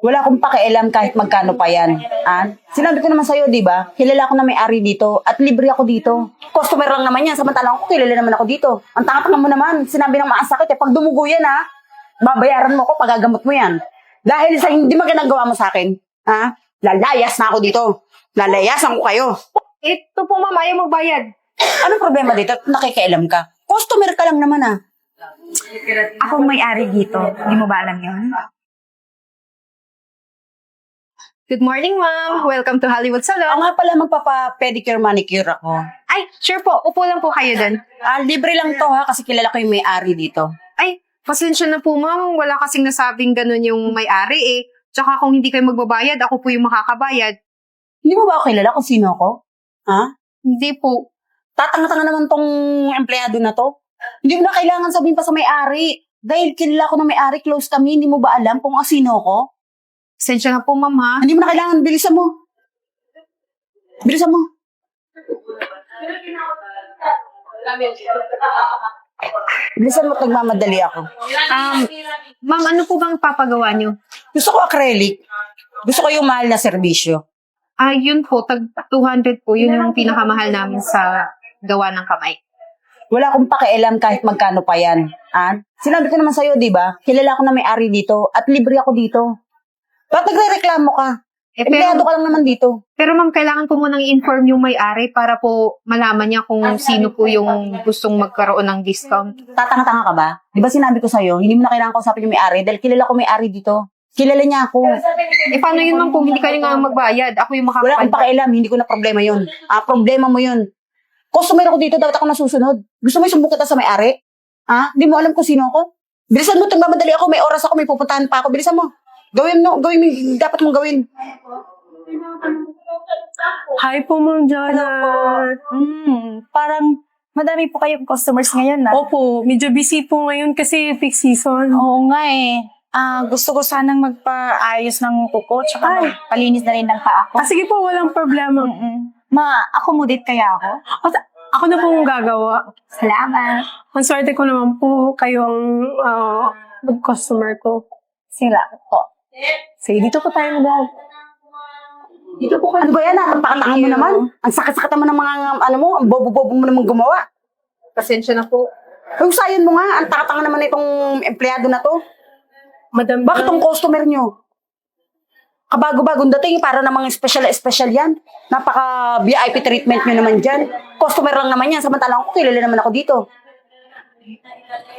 Wala akong pakialam kahit magkano pa yan. Sinabi ko naman sa'yo, di ba? Kilala ko na may-ari dito at libre ako dito. Customer lang naman yan, samantalang ako kilala naman ako dito. Ang tanga-tanga mo naman, sinabi ng maasakit pag dumugo yan babayaran mo ko, pagagamot mo yan. Dahil sa hindi mo ginagawa mo sa akin, lalayas na ako dito. Lalayasan ko kayo. Ito po ma'am, ayaw magbayad. Anong problema dito? Nakikialam ka. Customer ka lang naman Ako may-ari dito. Hindi mo ba alam yun? Good morning, ma'am. Welcome to Hollywood Ako Salon. nga pala magpapa-pedicure, manicure ako. Ay, sure po. Upo lang po kayo dun. Libre lang to kasi kilala ko yung may-ari dito. Ay, pasensya na po, ma'am. Wala kasing nasabing ganun yung may-ari eh. Tsaka kung hindi kayo magbabayad, ako po yung makakabayad. Hindi mo ba ako kilala kung sino ako? Hindi po. Tatanga-tanga naman tong empleyado na to. Hindi mo na kailangan sabihin pa sa may-ari. Dahil kilala ko na may-ari, close kami, hindi mo ba alam kung sino ako? Pasensya na po, ma'am, ha? Hindi mo na kailangan, bilisan mo. Bilisan mo. Bilisan mo, nagmamadali ako. Ma'am, ano po bang papagawa niyo? Gusto ko acrylic. Gusto ko yung mahal na serbisyo. Yun po, tag 200 po. Yun yung pinakamahal namin sa gawa ng kamay. Wala akong pakialam kahit magkano pa yan. Sinabi ko naman sa'yo, di ba? Kilala ko na may-ari dito at libre ako dito. Ba't nagre-reklamo ka? Empleyado ka lang naman dito. Pero ma'am, kailangan ko munang i-inform yung may-ari para po malaman niya kung sino po yung gustong magkaroon ng discount. Tatanga-tanga ka ba? Di ba sinabi ko sa'yo, hindi mo na kailangan kausapin yung may-ari dahil kilala ko may-ari dito. Kilala niya ako. Paano yun ma'am kung hindi kayo nga magbayad? Ako yung Wala akong pakialam, hindi ko na problema yun. Problema mo yun. Customer ako dito, dapat ako nasusunod. Gusto mo isumbong kita sa may-ari? Hindi mo alam kung sino ako? Bilisan mo, magmamadali ako, may oras ako, may pupuntahan pa ako. Bilisan mo. Gawin mo, dapat mong gawin. Hi po, Ma'am Janet. Parang madami po kayong customers ngayon Opo, medyo busy po ngayon kasi peak season. Oo nga eh. Gusto ko sanang magpaayos ng kuko tsaka magpalinis na rin ng paa ko. Sige po, walang problema. Ma-accommodate kaya ako? Ako na po ang gagawa. Salamat. Ang swerte ko naman po kayo ang customer ko. Salamat po. Sige, dito po tayo mag Dito po ka. Ano ba yan? Ang pakatanga mo naman. Ang sakit-sakit naman ng mga, ang bobo-bobo mo naman gumawa. Pasensya na po. Yung sayon mo nga, ang takatanga naman itong empleyado na to. Madam, Bakit tong customer nyo? Kabago-bagong dating, para namang special yan. Napaka-VIP treatment nyo naman dyan. Customer lang naman yan, samantalang ako, kilala naman ako dito.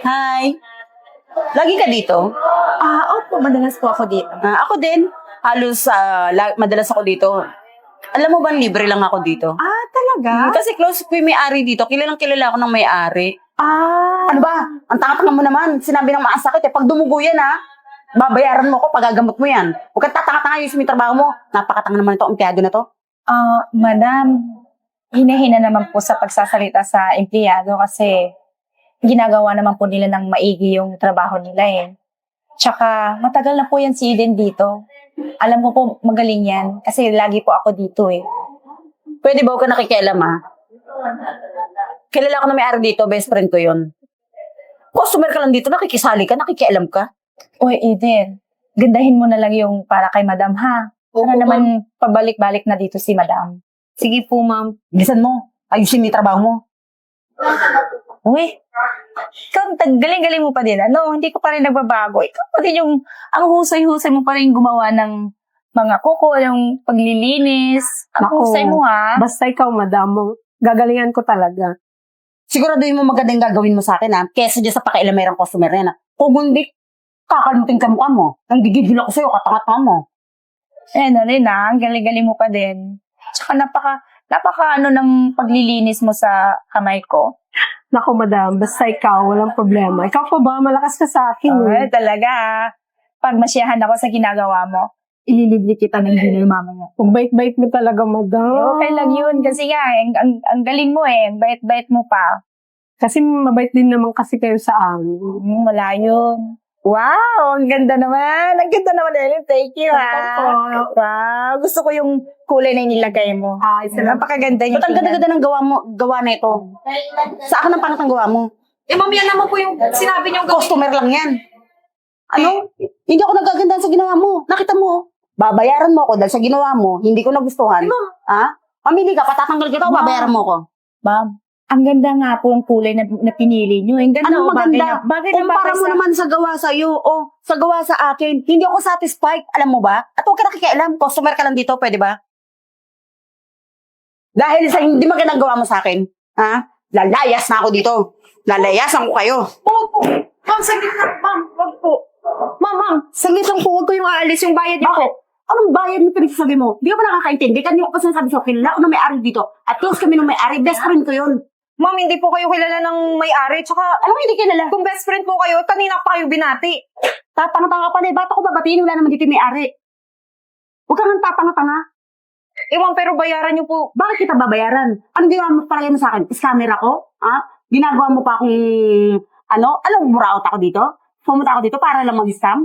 Hi. Lagi ka dito? Opo, madalas po ako dito. Ako din. Halos madalas ako dito. Alam mo ba, libre lang ako dito. Talaga? Kasi close ko yung may-ari dito. Kilalang kilala ako ng may-ari. Ano ba? Ang tanga-tanga mo naman. Sinabi ng maasakit pag dumugo yan babayaran mo ko, pagagamot mo yan. Huwag kang tatanga-tanga yung trabaho mo. Napakatanga naman ito, empleyado na to. Madam, hinahina naman po sa pagsasalita sa empleyado kasi ginagawa naman po nila ng maigi yung trabaho nila eh. Tsaka matagal na po yan si Eden dito. Alam mo po, magaling yan kasi lagi po ako dito eh. Pwede ba huwag ka nakikialam Kilala ko na may-ari dito, best friend ko yun. Customer ka lang dito, nakikisali ka, nakikialam ka. Oy, Eden, gandahin mo na lang yung para kay Madam ha. Para naman pabalik-balik na dito si Madam. Sige po, ma'am. Bilisan mo, ayusin mo yung trabaho mo. Uy, ikaw, galing-galing mo pa din. Hindi ko pa rin nagbabago. Ikaw pa din yung, ang husay-husay mo pa rin gumawa ng mga kuko, yung paglilinis. Ang husay mo ha. Basta ikaw, madam, gagalingan ko talaga. Siguraduhin mo magandang gagawin mo sa akin kesa dyan sa pakailamerang customer na yan Kung hindi, kakalimutin ka mukha mo. Ang gigigil ako sa'yo, katanga-tanga mo. Ang galing-galing mo pa din. Tsaka napaka ng paglilinis mo sa kamay ko. Naku, madam, basta ikaw, walang problema. Ikaw pa ba? Malakas ka sa akin. Talaga. Pag masyahan ako sa ginagawa mo, ililibre kita ng dinner mamaya. Kung bait-bait mo talaga, madam. Okay lang yun. Kasi nga, ang galing mo Ang bait-bait mo pa. Kasi mabait din naman kasi kayo sa amin. Wala yun. Wow! Ang ganda naman. Ang ganda naman, Ellen. Thank you, Wow! Gusto ko yung kulay na inilagay mo. Napakaganda niya. Ba't ang ganda-ganda ng gawa na ito? Sa akin ang pangat ang gawa mo. Ma'am, yan naman po yung sinabi niyo. Customer lang yan. Ano? Hindi ako nagagandahan sa ginawa mo. Nakita mo? Babayaran mo ako dahil sa ginawa mo, hindi ko nagustuhan. Ha? Mamili ka, patatanggal kita o babayaran mo ako? Ma'am, ang ganda nga po ang kulay na pinili nyo. Ang ganda. Ano oh, maganda? Bagay na Kumpara bagay mo naman sa gawa sa'yo o sa gawa sa akin. Hindi ako satisfied. Alam mo ba? At huwag ka nakikialam. Customer ka lang dito. Pwede ba? Dahil sa hindi magandang gawa mo sa akin. Ha? Lalayas na ako dito. Lalayasan ko kayo. Opo. Ma'am, saglit lang. Ma'am, wag po. Ma'am, saglit lang po. Huwag ko yung aalis yung bayad niyo po. Anong bayad mo pinagsasabi mo? Di ka ba nakakaintindi? Kanina ko pa sinasabi sa'yo, kilala ko na may-ari dito. At close kami ng may-ari. Best friend ko yun. Ma'am, hindi po kayo kilala ng may-ari. Tsaka, Alam mo, hindi kilala. kung best friend po kayo, kanina pa kayo binati. Tatanga-tanga pa na. Ba't ako babatiin? Wala naman dito yung may-ari. Huwag kang tatanga-tanga. Ma'am, pero bayaran niyo po. Bakit kita babayaran? Anong ginawa mo palagay mo sa akin? Scammer ako? Ha? Ginagawa mo pa akong, alam mo, muraot ako dito? Pumunta ako dito para lang mag-scam?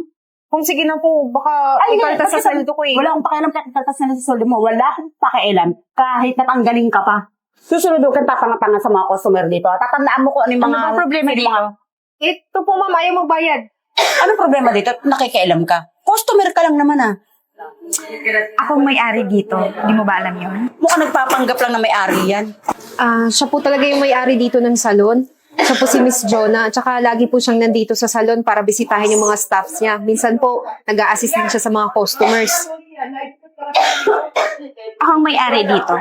Kung sige na po, baka ikaltas sa saldo ko eh. Wala akong pakialam kahit ikaltas na sa sweldo mo. Wala akong pakialam kahit natanggalin ka pa. Susunod ka tatanga-tanga sa mga customer dito. Tatandaan mo kung ano yung mga... Ano bang problema dito? Ito po, ma'am, ayaw magbayad. Anong problema dito? Nakikialam ka. Customer ka lang naman Akong may-ari dito. Hindi mo ba alam yun? Mukhang nagpapanggap lang na may-ari yan. Siya po talaga yung may-ari dito ng salon. Siya po si Miss Jonah. Tsaka lagi po siyang nandito sa salon para bisitahin yung mga staffs niya. Minsan po, nag-a-assist din siya sa mga customers. Akong may-ari dito.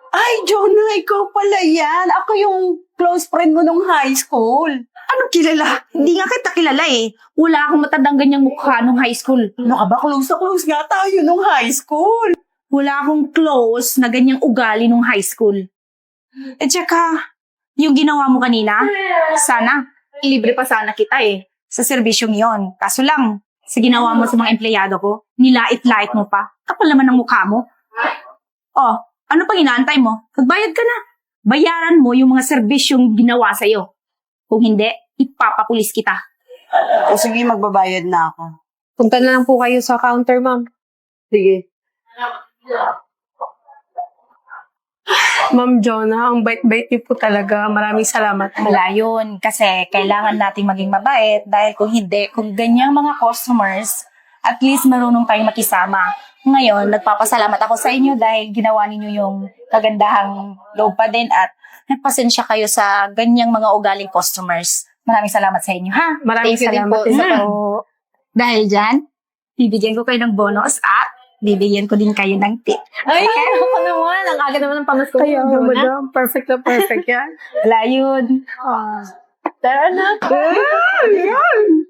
Ay, Jonah, ikaw pala yan. Ako yung close friend mo nung high school. Anong kilala? Hindi nga kita kilala eh. Wala akong matandang ganyang mukha nung high school. Ano ka ba? Close na close nga tayo nung high school. Wala akong close na ganyang ugali nung high school. At saka, yung ginawa mo kanina, sana, libre pa sana kita eh. Sa serbisyong yon. Kaso lang, sa ginawa mo sa mga empleyado ko, nilait-lait mo pa. Kapal naman ang mukha mo. Oh, ano pang inaantay mo? Magbayad ka na. Bayaran mo yung mga serbisyong ginawa sa'yo. Kung hindi, ipapapulis kita. O sige, magbabayad na ako. Punta na lang po kayo sa counter, ma'am. Sige. Ma'am Jonah, ang bait-bait niyo po talaga. Maraming salamat po. Wala yun. Kasi kailangan nating maging mabait dahil kung hindi, kung ganyang mga customers, at least marunong tayong makisama. Ngayon, nagpapasalamat ako sa inyo dahil ginawa ninyo yung kagandahang loob pa din at nagpasensya kayo sa ganyang mga ugaling customers. Maraming salamat sa inyo, ha? Maraming Thank you din salamat po. din Sa po. Dahil dyan, bibigyan ko kayo ng bonus at bibigyan ko din kayo ng tip. Ay, ako naman. Ang aga naman ng pamasko. Kaya nga, madam. Perfect na perfect yan. Wala yun. Tara na. Yan!